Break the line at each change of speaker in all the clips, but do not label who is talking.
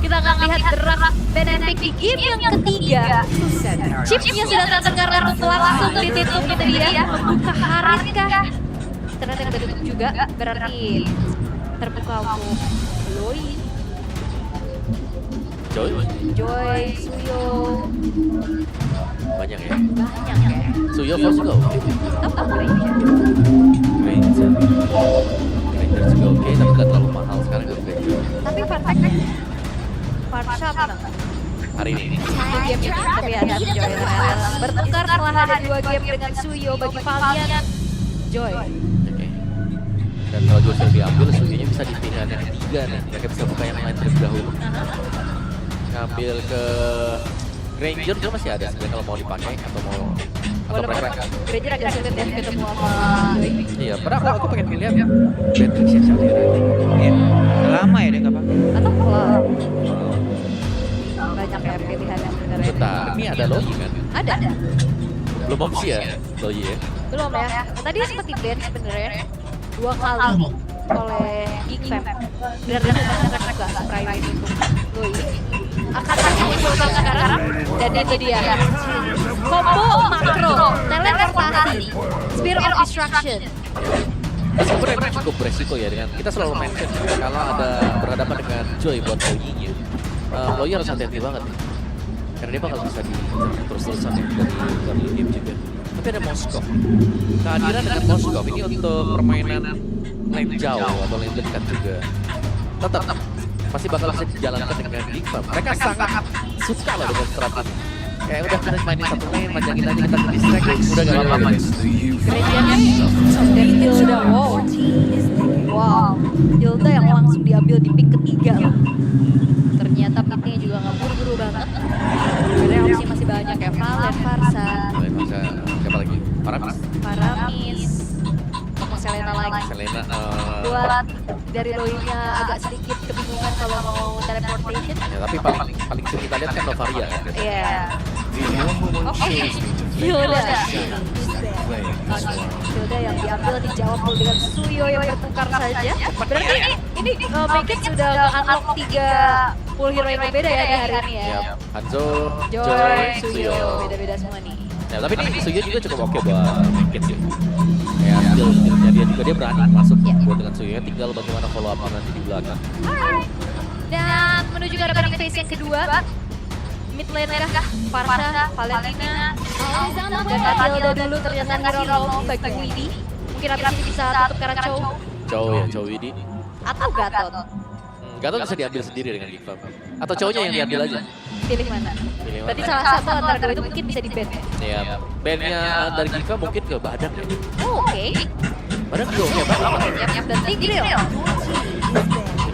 kita akan lihat draft Benefik di game yang ketiga. Chipnya sudah terdengar langsung ditutup itu dia. Membuka Hariskah? Ternyata yang ditutup juga, berarti terbuka untuk Loi. Joy, Suyo.
Banyak ya?
Banyak ya.
Suyo first go.
Tahu Ranger.
Ranger juga oke, tapi gak terlalu mahal sekarang gak Ranger.
Tapi Farsha menang.
Hari ini.
Satu game itu, tapi ada Joy ternyata. Bertukar setelah ada 2 game dengan Suyo bagi Valiant. Joy.
Oke. Dan kalau Joy sudah diambil, Suyonya bisa di pilihan yang ketiga nih. Mereka bisa buka yang lain terlebih dahulu. Ngambil ke Ranger juga masih ada sebenarnya kalau mau dipakai atau mau
Ranger agak sulit ya ketemu sama Joy.
Iya, padahal aku pengen pilih Beatrix ya Syahira.
Iya. Udah lama ya dia nggak pakai.
Atau kalau banyak ya pilihan yang sebenarnya.
Bentar, ini ada Loi kan?
Ada.
Belum opsi ya Loi ya?
Belum ya. Tadi sempat di ban sebenarnya 2 kali oleh Geekfam. Benar-benar kebanyakan juga surprise untuk Loi. Akan dimunculkan sekarang dan itu dia. Combo makro, teleportasi, Spear of Destruction.
Meskipun emang cukup beresiko ya dengan kita selalu mention kalau ada berhadapan dengan Joy buat Loi-nya. Loi harus hati-hati banget karena dia bakal bisa terus-terusan dari game juga. Tapi ada Moskov. Kehadiran dengan Moskov ini untuk permainan lane jauh atau lane dekat juga. Tetap masih bakal bisa dijalankan dengan Geekfam. Mereka sangat suka loh dengan strategi. Kayak udah kita mainin satu lane, panjangin aja kita distract, udah gak apa-apa guys.
Kerennya dari Hilda, wow, Hilda yang langsung diambil di pick ketiga loh. Ternyata picknya juga nggak buru-buru banget. Karena opsi masih banyak ya, Valen, Farsa,
Siapa lagi?
Paramis, sama Selena lagi.
Selena.
Buat dari Loi-nya agak sedikit kebingungan kalau mau teleportation.
Ya, tapi paling sering kita lihat kan Novaria kan.
Iya. Oke, Hilda. Hilda yang diambil dijawab dengan Suyo yang bertukar saja. Berarti ini Make It sudah unlock 3 full hero yang berbeda ya di hari ini ya.
Ya, Hanzo,
Joy, Suyo, beda-beda semua nih.
Ya, tapi ini Suyo juga cukup oke buat Make It sih. Kayak skillnya dia juga dia berani masuk buat dengan Suyo, tinggal bagaimana follow up nanti di belakang.
Alright. Dan menuju ke arah phase yang kedua. Mid lane kah? Farsha, Valentina, dan Hilda dulu ternyata hero roam bagi Widi. Mungkin abis ini bisa tutup karena Chow
Chow Widi.
atau Gatot.
Gatot bisa diambil sendiri dengan Geekfam. Atau Chow-nya yang diambil aja.
Pilih mana?
Pilih
Berarti
mana?
salah satu antara dua itu mungkin bisa di-ban.
Ya, bandnya dari Geekfam mungkin ke Badak ya.
Oh, oke.
Badak juga oke banget.
Yap, dan Tigreal.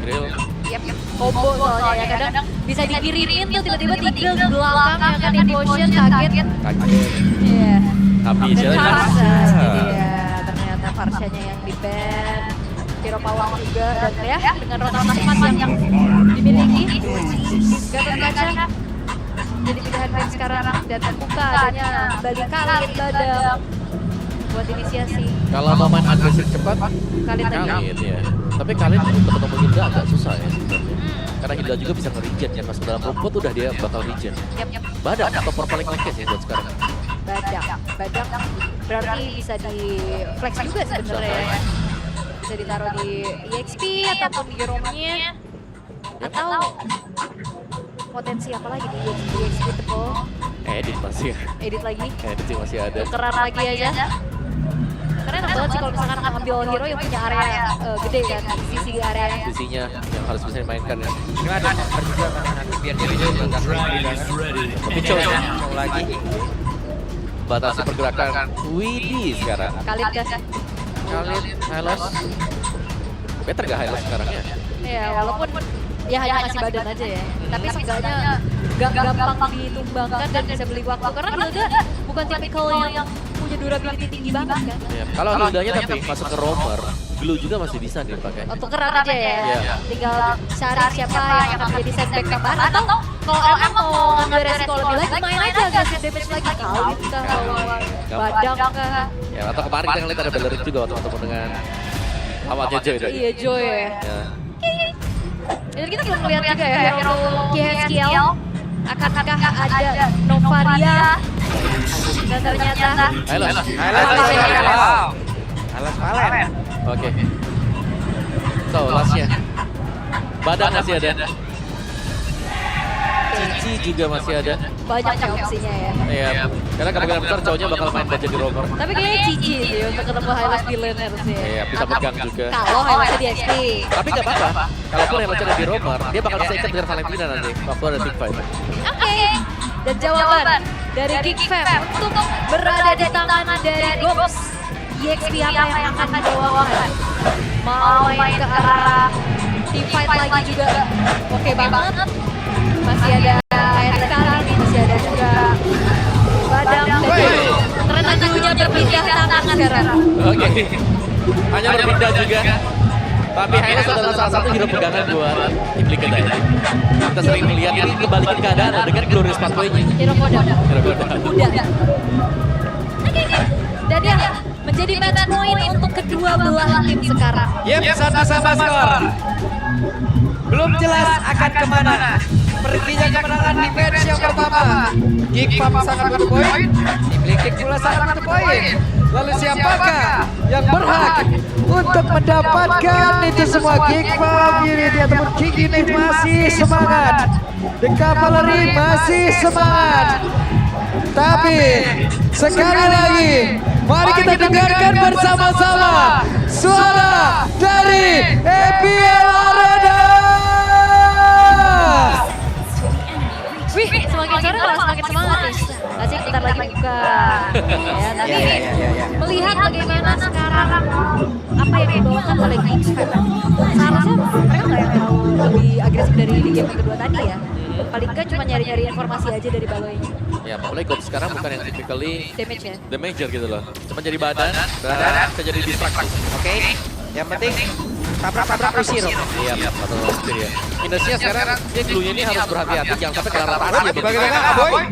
Grill.
Yap, combo soalnya ya kadang bisa dikirimin tuh tiba-tiba Tigreal di belakang ya kan emotion kaget. Iya.
Tapi
Dan
jalan
Farsha, jadi ya ternyata Farshanya yang di-ban. Hero Pawang juga dan ya dengan rotasi yang dimiliki Gatot Kaca jadi pilihan ban sekarang dan terbuka adanya bagi Khalid Badak buat inisiasi.
kalau mau main agresif cepat,
Khalid lagi.
ya. Tapi Khalid untuk ketemu Hilda agak susah ya sebenarnya. Karena Hilda juga bisa nge-regen ya, masuk dalam rumput udah dia bakal regen.
Yap.
Badak atau paling case ya buat sekarang.
Badak berarti bisa di flex juga sebenarnya ya. Bisa ditaruh di EXP ataupun di ROM-nya atau potensi apa lagi di EXP tebel
Edit masih ya.
edit lagi
Edit sih masih ada.
tukeran lagi aja karena enak banget sih kalau misalkan ngambil hero yang punya area gede kan di sisi area
Sisinya yang harus bisa dimainkan ya.
Cuma ada nomor juga karena nanti biar dia juga nggak
Tapi Chow
Chow lagi.
batasi pergerakan Widi sekarang.
Khalid kan
Khalid, Hylos. Better gak Hylos sekarang ya?
ya walaupun ya hanya ngasih badan aja ya tapi seenggaknya gak gampang ditumbangkan dan bisa beli waktu karena Hilda bukan tipikal yang punya durability tinggi banget kan.
Ya. Kalau Hildanya tapi masuk ke roamer, glue juga masih bisa dipakai.
Untuk keran aja ya.
Iya.
Tinggal cari siapa yang akan jadi sandbag tambahan atau kalau emang mau ngambil resiko lebih lagi main aja agresif damage lagi Khalid kah, Badang kah.
Ya, atau kemarin kita ngeliat ada Bellerin juga waktu ketemu dengan awalnya Joy tadi.
Iya Joy ya.
Ya.
Dan kita belum melihat juga ya hero KSKL. Akankah ada Novaria? Dan ternyata
Alas.
Alas Valen.
Oke. So, lastnya. Badan masih ada. Cici juga masih ada.
banyak ya opsinya ya.
Iya. Karena kemungkinan besar cowoknya bakal main budget di rover.
Tapi kayaknya Cici sih untuk ketemu Hylas di lane harusnya.
Iya, bisa pegang juga.
Kalau Hylasnya di XP.
Tapi nggak apa-apa. Kalaupun yang ada di rover, dia bakal bisa ikat dengan Valentina nanti waktu ada big fight.
Oke. Dan jawaban dari Geek Fam untuk berada di tangan dari Gops. EXP apa yang akan dibawakan? Mau main ke arah team fight lagi juga oke banget. Masih ada KSK, masih ada juga Badam. Ternyata dulunya berpindah tangan sekarang.
Oke. Hanya berpindah juga. Tapi Hylas adalah salah satu hero pegangan buat tim Liquid ID. Kita sering melihat ini kebalikan keadaan dengan glorious pathway-nya.
Hero Kodam.
Hero Kodam.
Udah. Oke. Dan ya menjadi match point untuk kedua belah tim sekarang.
Yep, sama-sama skor. Belum jelas akan kemana. Perginya kemenangan di match yang pertama. Geek Pump sangat butuh poin. Tim Liquid pula sangat butuh poin. Lalu siapakah yang berhak untuk mendapatkan itu semua? Geek Pump Unity ataupun King Unit masih semangat. The Cavalry masih semangat. Tapi sekali lagi mari kita dengarkan bersama-sama suara dari EPL Arena.
Wih, semakin sore malah semakin semangat nih. Masih bentar lagi buka. Ya, tapi melihat bagaimana sekarang apa yang dibawakan oleh Geek Fam. Seharusnya mereka nggak yang terlalu lebih agresif dari di game kedua tadi ya. Paling nggak cuma nyari-nyari informasi aja dari baloinya.
Ya, mulai Gops sekarang bukan yang typically
Damage-nya.
damager gitu loh. Cuma jadi badan dan bisa jadi distraksi.
Oke, yang penting tabrak-tabrak usir.
Iya, atau usir ya. Minusnya sekarang dia glue-nya ini harus berhati-hati jangan sampai kena rata dia.
Bagaimana Aboy?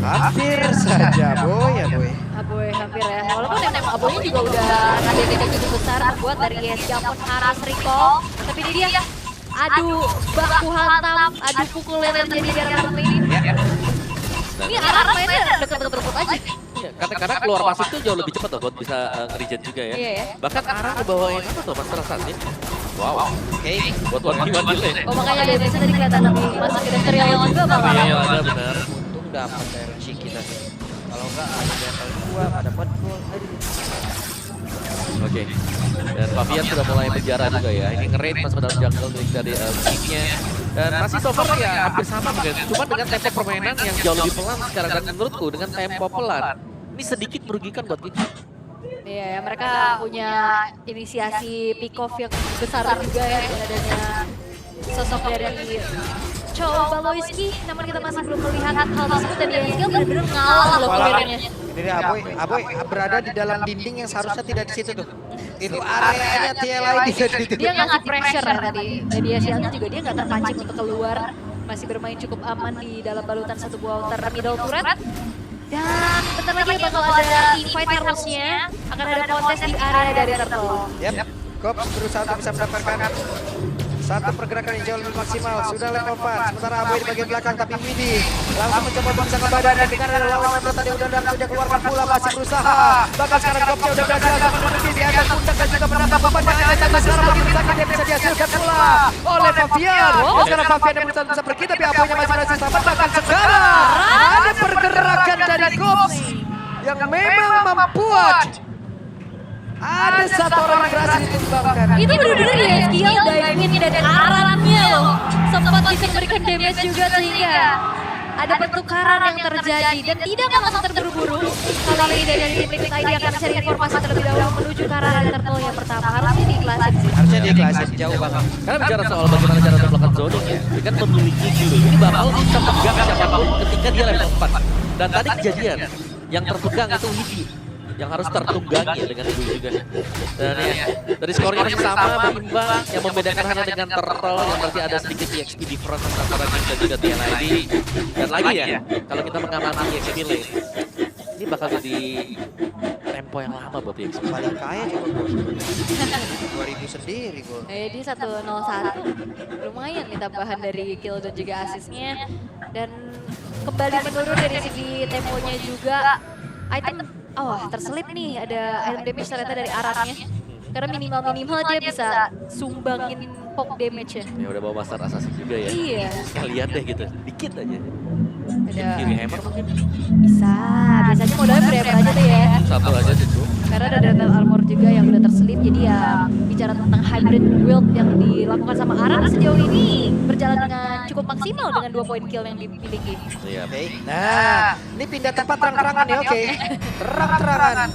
Hampir saja Boy ya Boy.
Aboy hampir ya. Walaupun emang Aboynya juga udah ada damage cukup besar buat dari ESG pun harus recall. Tapi ini dia adu baku hantam, adu pukul yang terjadi di arah ini. Ini arah mainnya deket-deket rumput aja.
Iya, kadang-kadang keluar masuk tuh jauh lebih cepat loh buat bisa nge-regen juga ya.
Iya ya.
Bahkan arah ngebawain apa tuh Mas Rasatin. Wow.
Oke.
Buat one delay.
Oh makanya damage-nya tadi kelihatan lebih masuk ke material juga bakal.
Iya, ada benar.
Untung dapat RC kita sih. Kalau enggak ada battle 2, ada petrol.
Oke. Dan Fabian sudah mulai penjara juga ya. Ini nge-raid masuk ke dalam jungle dari kick-nya. Dan masih so far ya hampir sama mungkin. Cuma dengan tempo permainan yang jauh lebih pelan sekarang. Dan menurutku dengan tempo pelan, ini sedikit merugikan buat kita.
Iya ya, mereka punya inisiasi pick off yang besar juga ya dengan adanya sosok dari Chow Baloyski. Namun kita masih belum melihat hal tersebut dan ESG benar-benar ngalah loh pilihannya.
Ini dia Aboy berada di dalam dinding yang seharusnya tidak di situ tuh. Itu areanya TLI di situ.
Dia ngasih pressure ya tadi. Jadi ESG-nya juga dia nggak terpancing untuk keluar. Masih bermain cukup aman di dalam balutan satu buah outer middle turret. Dan bentar lagi bakal ada team fight harusnya. Akan ada kontes di area dari Turtle.
Yap, Kops berusaha untuk bisa mendapatkan satu pergerakan yang jauh lebih maksimal. Sudah level 4, sementara Aboy di bagian belakang. Tapi Widi langsung mencoba memaksa ke badan. Dan dengan ada lawan yang tadi udah sudah keluarkan pula, masih berusaha. Bahkan sekarang Kopsnya udah berhasil menutupi di atas puncak dan juga menambah beban yang ada. Dan sekarang begitu sakit dia bisa dihasilkan pula oleh Fabian. Sekarang Fabian yang berusaha bisa pergi, tapi Aboynya masih berhasil selamat. Bahkan sekarang ada pergerakan dari Kops yang memang membuat ada satu orang yang berhasil ditumbangkan.
Itu benar-benar ya skill diving dan arannya loh. Sempat bisa memberikan damage juga sehingga ada pertukaran yang terjadi dan tidak langsung terburu-buru. Kali ini dari tim Liquid ID akan mencari informasi terlebih dahulu menuju ke arah Turtle yang pertama. Harusnya diiklasin sih.
Harusnya diiklasin jauh banget.
Karena bicara soal bagaimana cara untuk melakukan zoning ya, dia kan memiliki dulu. Ini bakal bisa pegang siapapun ketika dia level 4. Dan tadi kejadian, yang terpegang itu Widi. Yang harus tertunggangi dengan itu juga. Dan ya, dari skornya masih sama, berimbang. Yang membedakan hanya dengan Turtle, yang berarti ada sedikit EXP difference antara kita dan juga TLID. Dan lagi ya, kalau kita mengamati EXP lane, ini bakal jadi tempo tempo yang lama buat PXP.
Padahal kaya coba gue. 2000 sendiri gue.
Jadi 101 lumayan nih tambahan dari kill dan juga asisnya. Dan kembali menurun dari segi temponya juga. Item, terselip nih ada item damage ternyata dari Arannya. Karena minimal dia bisa sumbangin poke damage ya.
Ya udah bawa Master Assassin juga ya.
Iya.
Sekalian deh gitu, dikit aja.
Ada
Kiri hammer mungkin.
bisa, biasanya modalnya berapa aja tuh ya.
Satu aja cukup.
Karena ada Dreadnought Armor juga yang udah terselip, jadi ya bicara tentang hybrid build yang dilakukan sama Aran sejauh ini berjalan dengan cukup maksimal dengan 2 poin kill yang dimiliki.
Iya.
Oke. Nah, ini pindah tempat terang-terangan nih, oke. Terang-terangan.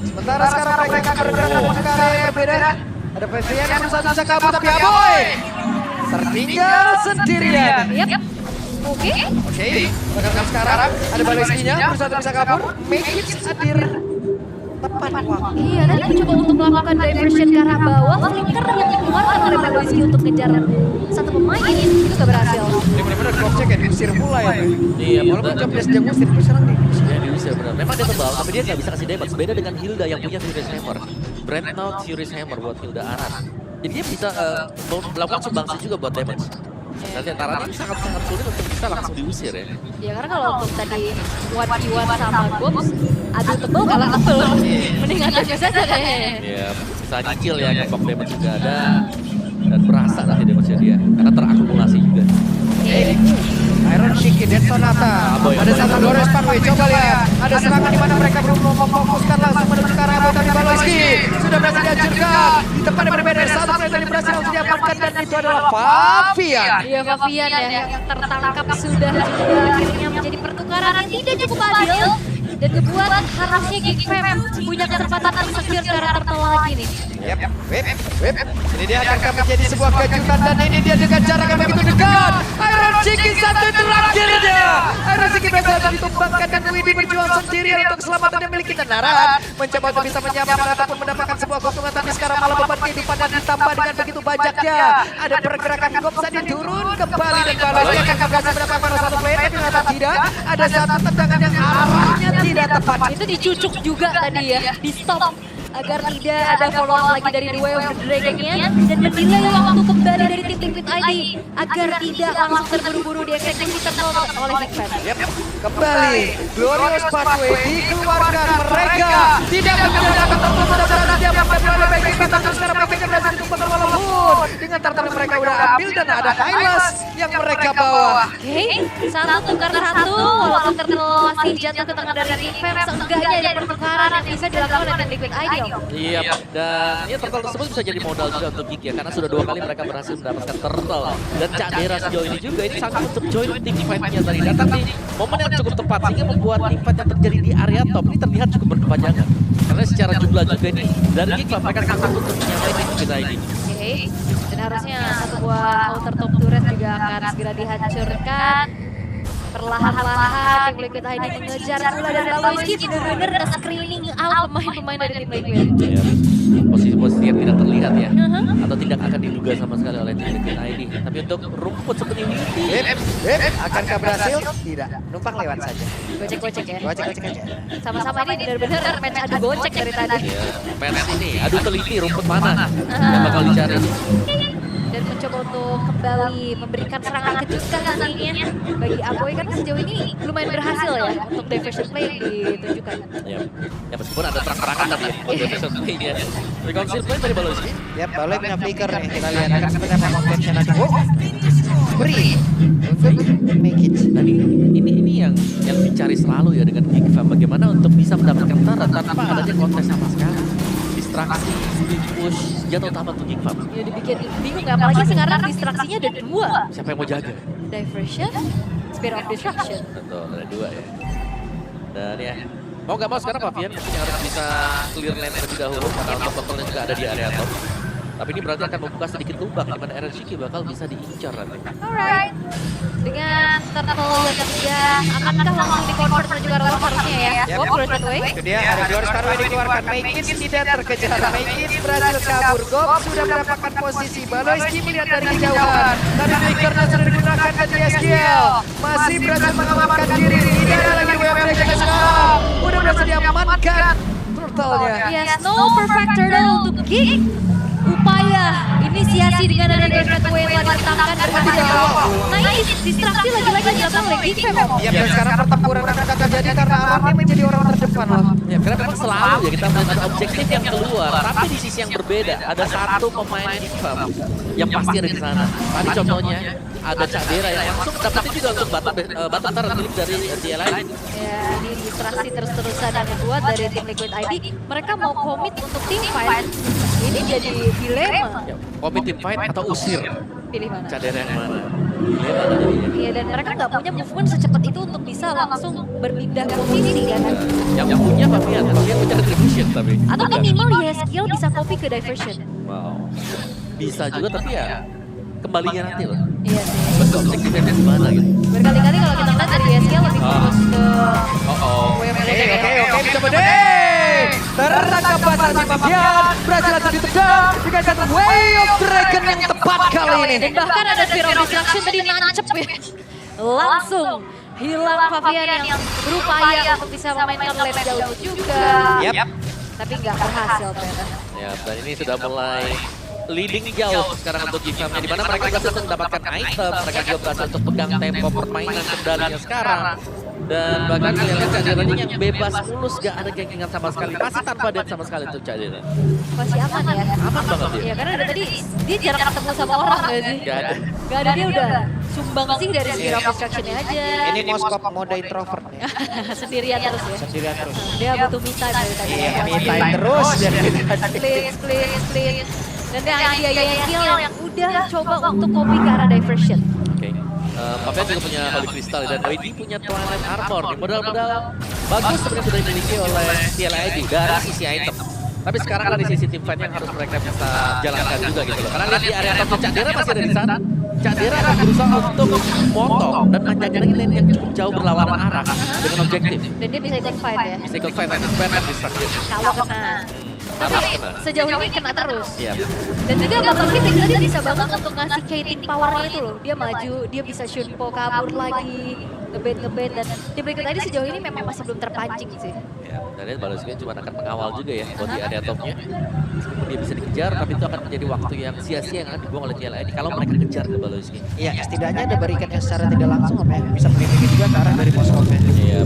Sementara sekarang mereka bergerak ke arah yang berbeda. Ada Fevian yang berusaha bisa kabur, tapi Aboy tertinggal sendirian.
Yap. Oke.
Oke, bahkan sekarang ada Baleskinya berusaha bisa kabur. Make it hadir tepat waktu.
Iya, tadi mencoba untuk melakukan diversion ke arah bawah, flicker yang dikeluarkan oleh Baleski untuk ngejar satu pemain itu gak berhasil.
Ini benar-benar drop check ya, diusir pula ya.
Iya,
Walaupun job dia sejak usir, tapi sekarang diusir.
Ya diusir benar. Memang dia tebal, tapi dia nggak bisa kasih damage. Beda dengan Hilda yang punya Furious Hammer. Dreadnought Furious Hammer buat Hilda Aran. Jadi dia bisa melakukan sumbangsi juga buat damage. Nanti antara ini sangat-sangat sulit untuk bisa langsung diusir ya.
Ya karena kalau untuk tadi 1v1 sama Goms, aduh tebel kalah tebel. Mendingan aja saja kayaknya.
Iya, bisa nyicil ya, ngepok damage juga ada. Dan berasa nanti damage-nya dia, karena terakumulasi juga.
Iron Shiki dan Sonata.
Aboy,
Ada
Aboy.
satu Flores Parkway, coba lihat. Ada serangan di mana mereka belum memfokuskan langsung menuju ke arah Aboy, tapi Baloski sudah berhasil dihancurkan. Di tempat yang berbeda, satu player tadi berhasil langsung diamankan dan itu adalah Favian.
Iya Favian ya yang tertangkap sudah juga akhirnya menjadi pertukaran yang tidak cukup adil dan ngebuat harusnya Geek Fam punya kesempatan tersekir ke arah turtle lagi nih.
Yap, whip. Ini dia akan menjadi sebuah kejutan dan ini dia dengan jarak yang begitu dekat. Iron Shiki satu terakhirnya. Iron Shiki berhasil ditumbangkan dan Widi berjuang sendirian untuk keselamatan yang miliki dan Aran mencoba untuk bisa menyamakan ataupun mendapatkan sebuah keuntungan, tapi sekarang malah beban kehidupan dan ditambah dengan begitu banyaknya. Ada pergerakan Gob tadi turun kembali dan Baloski akan berhasil mendapatkan satu player, tapi ternyata tidak. Ada satu tendangan yang arahnya tidak tepat.
Itu dicucuk juga tadi ya, di stop agar tidak ada follow up lagi dari Duo of the Dragon-nya dan mendelay waktu kembali dari tim Liquid ID agar tidak langsung terburu-buru dieksekusi turtle oleh Geek Fam.
Yep. Kembali Glorious Pathway dikeluarkan, mereka tidak menggunakan turtle mudah-mudahan diamankan oleh baik tapi sekarang mereka berhasil ditumbangkan walaupun dengan turtle mereka udah ambil dan ada Hylas yang mereka bawa.
Oke, satu tukar satu, walaupun turtle masih jatuh ke tangan dari Geek Fam, seenggaknya ada pertukaran yang bisa dilakukan oleh tim Liquid ID.
Iya, dan ya turtle tersebut bisa jadi modal juga untuk Geek ya, karena sudah 2 kali mereka berhasil mendapatkan turtle. Dan Cak Dera sejauh ini juga ini sangat untuk join tim fight-nya tadi. Datang di momen yang cukup tepat sehingga membuat tim fight yang terjadi di area top ini terlihat cukup berkepanjangan. Karena secara jumlah juga ini dari Geek lah mereka sangat untuk menyamai tim kita ini.
Oke, dan harusnya satu buah outer top turret juga akan segera dihancurkan. Perlahan-lahan tim Liquid ID mengejar pula dan Baloski bener-bener nge-screening out pemain-pemain dari tim Liquid.
Ya, posisi-posisi yang tidak terlihat ya, atau tidak akan diduga sama sekali oleh tim Liquid ID. Tapi untuk rumput seperti ini,
Akankah berhasil? Tidak, numpang lewat saja.
Gocek-gocek ya.
Gocek aja.
Sama-sama ini bener-bener match adu gocek dari tadi.
ya, match ini, aduh teliti rumput mana yang bakal dicari.
Dan mencoba untuk kembali memberikan serangan kejutkan nantinya bagi Aboy karena sejauh ini lumayan berhasil ya untuk diversion play yang ditunjukkan.
Ya, ya meskipun ada terang-terangan tadi ya, untuk episode play-nya. Reconcile play dari Baloski.
Yap, Baloy punya flicker nih. Kita lihat akan seperti apa kontennya nanti. Beri. Make it.
Nah ini yang dicari selalu ya dengan Geek Fam, bagaimana untuk bisa mendapatkan turret tanpa adanya kontes sama sekali. Distraksi, push, senjata utama untuk Geek Fam.
Ya dibikin bingung ya, apalagi sekarang distraksinya ada 2.
Siapa yang mau jaga?
Diversion, Spirit of Destruction.
Betul, ada 2 ya. Dan ya, mau nggak mau sekarang Favian mungkin harus bisa clear lane terlebih dahulu karena untuk totalnya juga ada di area top. Tapi ini berarti akan membuka sedikit lubang di mana Iron Shiki bakal bisa diincar nanti.
Alright, dengan turtle yang ketiga, akankah langsung di-convert menuju ke arah harusnya ya?
Yap.
Gob, Glorious Pathway.
Itu dia, ada Glorious Pathway dikeluarkan. Make it tidak terkejar. Make it berhasil kabur. Gob sudah mendapatkan posisi. Baloski melihat dari kejauhan. Tapi flickernya sudah digunakan dan SQL masih berhasil mengamankan diri. Tidak ada lagi WM mereka sekarang. Udah berhasil diamankan. turtle-nya.
Yes, no perfect turtle untuk Geek. Upaya inisiasi dengan ada David Wayne yang telah diletakkan dari awal. Nah ini distraksi lagi-lagi dilakukan oleh Geek Fam.
Ya, dan sekarang pertempuran akan terjadi karena Aron ini menjadi orang terdepan loh.
Ya, karena memang selalu ya kita melihat ada objektif yang keluar, tapi di sisi yang berbeda ada satu pemain Gigfam yang pasti ada di sana. Tadi contohnya ada Cak Dera yang langsung dapetin juga untuk batu antar milik dari TLI.
Ya, ini distraksi terus-terusan yang kedua dari tim Liquid ID. Mereka mau komit untuk tim fight. Ini jadi dilema.
Ya, komit tim fight atau usir
Pilih mana?
Cak Dera yang mana? Dilema kan jadinya.
Iya, dan mereka nggak punya movement secepat itu untuk bisa langsung berpindah posisi kan.
Yang punya Fabian punya retribution tapi.
Atau minimal ya skill bisa copy ke diversion.
Wow. Bisa juga tapi ya kembalinya nanti loh.
Iya sih.
Bentuk objektifnya di mana gitu.
Berkali-kali kalau kita lihat dari SKL lebih fokus ke
Oke, coba deh. Tertangkap basah si Fabian, berhasil langsung ditendang dengan satu Way of Dragon yang tepat kali ini.
dan bahkan ada Fear of Destruction tadi nancep ya. Langsung hilang Fabian yang berupaya untuk bisa memainkan lane jauh juga.
Yap.
Tapi nggak berhasil ternyata.
Ya, dan ini sudah mulai leading jauh sekarang untuk Gigfam, di mana mereka berhasil untuk mendapatkan item, mereka juga berhasil untuk pegang tempo permainan kendalinya sekarang. Dan bahkan kalian Cak Dera yang bebas mulus, gak ada genggengan sama sekali, masih tanpa dead sama sekali untuk Cak Dera.
Masih aman ya.
Aman banget dia.
Ya karena dari tadi dia jarang ketemu sama orang nggak sih?
Gak ada.
Gak ada, dia udah sumbang sih dari Fear of Destruction-nya aja.
Ini Moskop mode introvert nih.
Sendirian terus ya.
Sendirian terus.
Dia butuh me time dari tadi.
Iya, me time terus jadi
Please. Dan dia skill yang udah coba untuk copy ke arah diversion.
Oke. Fabian juga punya Holy Crystal dan WD punya Twilight Armor. Modal-modal bagus sebenarnya sudah dimiliki oleh TLID dari sisi item. Tapi sekarang kan di sisi tim fight yang harus mereka bisa jalankan juga gitu loh. Karena lihat di area top Cak Dera masih ada di sana. Cak Dera akan berusaha untuk motong dan menjaga lane yang cukup jauh berlawanan arah dengan objektif.
Dan dia bisa ikut fight ya.
Bisa ikut fight dan Batman destruction.
Kalau kena. Tapi sejauh ini kena terus.
Iya.
Dan juga Bubble Kid tadi bisa banget untuk ngasih Kating powernya itu loh. Dia maju, dia bisa Shunpo kabur lagi, ngebait dan tim Liquid tadi sejauh ini memang masih belum terpancing sih.
Ya, dan lihat Balosuke cuma akan mengawal juga ya buat di area topnya. Meskipun dia bisa dikejar, tapi itu akan menjadi waktu yang sia-sia yang akan dibuang oleh TLID kalau mereka kejar ke Balosuke.
Iya, setidaknya ada barikan yang secara tidak langsung apa ya, bisa melindungi juga ke arah dari Moskopnya.
Iya,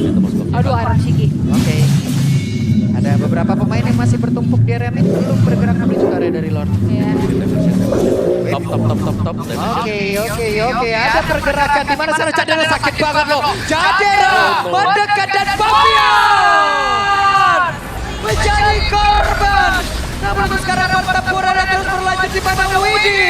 itu Moskov.
Aduh, Iron Shiki.
Oke. Ada beberapa pemain yang masih bertumpuk di area mid, belum bergerak menuju ke area dari Lord.
Iya.
Top.
Oke. Ada pergerakan di mana sana Cak Dera sakit banget loh. Cak Dera mendekat dan Fabian menjadi korban. Namun untuk sekarang pertempuran terus berlanjut di mana Widi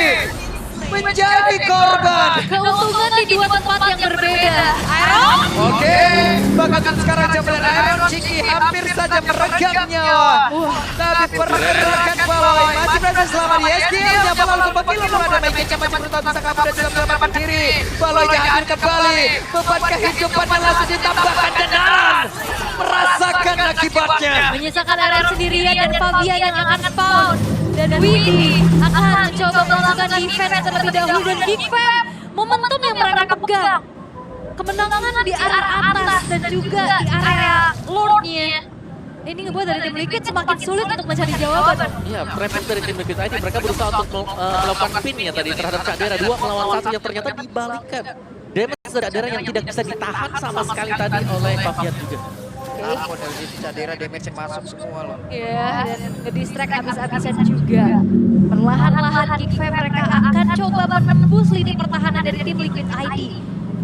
menjadi korban.
Keuntungan di dua tempat yang berbeda. Iron?
Oke, bahkan sekarang jambatan Iron Chiki hampir saja meregang nyawa. Tapi pergerakan Baloy masih berhasil selamat di SKL-nya. Baloy kebetulan berada Mike macam berusaha bisa kabur dan juga menyelamatkan diri. Baloy hadir kembali, beban kehidupannya langsung ditambahkan dan merasakan akibatnya.
Menyisakan Iron sendirian dan Fabian yang akan spawn. Dan Willy akan mencoba melakukan defense terlebih dahulu dan Gigfam momentum yang mereka pegang. Kemenangan di area atas dan juga di area Lord-nya. Ini ngebuat dari tim Liquid semakin sulit untuk mencari jawaban.
Iya, prepare dari tim Liquid ID mereka berusaha untuk melakukan pin-nya tadi terhadap Cak Dera 2 melawan 1 yang ternyata dibalikkan. Damage Cak Dera yang tidak bisa ditahan sama sekali tadi oleh Fabian juga.
Ampun, dari sisi Cak Dera damage yang masuk semua loh.
Iya, dan nge-distract habis-habisan juga. Perlahan-lahan Gigfam mereka akan coba menembus lini pertahanan dari tim Liquid ID.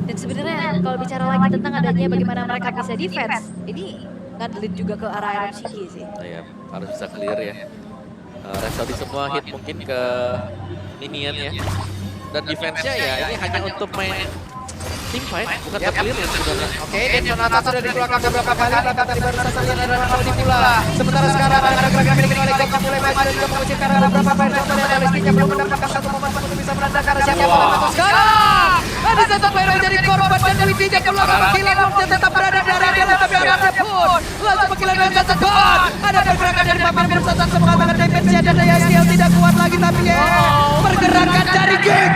Dan sebenarnya kalau bicara lagi tentang adanya bagaimana mereka bisa defense, ini ngandelin juga ke arah Iron Shiki sih.
Nah, ya, harus bisa clear ya. Rest semua hit mungkin ke minion ya. Dan defense-nya ya ini hanya untuk main team fight, bukan clear ya sebenarnya.
Oke, dan Sonata sudah dikeluarkan beberapa kali, bahkan tadi baru saja lihat ada Raul di pula. Sementara sekarang ada gerakan milik oleh Gok mulai maju dan juga mengusir karena ada beberapa player yang melihat Alistinya belum mendapatkan satu momen untuk bisa menandakan siapa yang menang sekarang. Ada satu player yang jadi korban dan Widinya keluar kilan Lordnya tetap berada di area dia tapi anaknya pun langsung mengkilan dengan tepat. Ada pergerakan dari Fabian berusaha untuk mengatakan damage-nya dan daya skill tidak kuat lagi tapi ya pergerakan dari Gig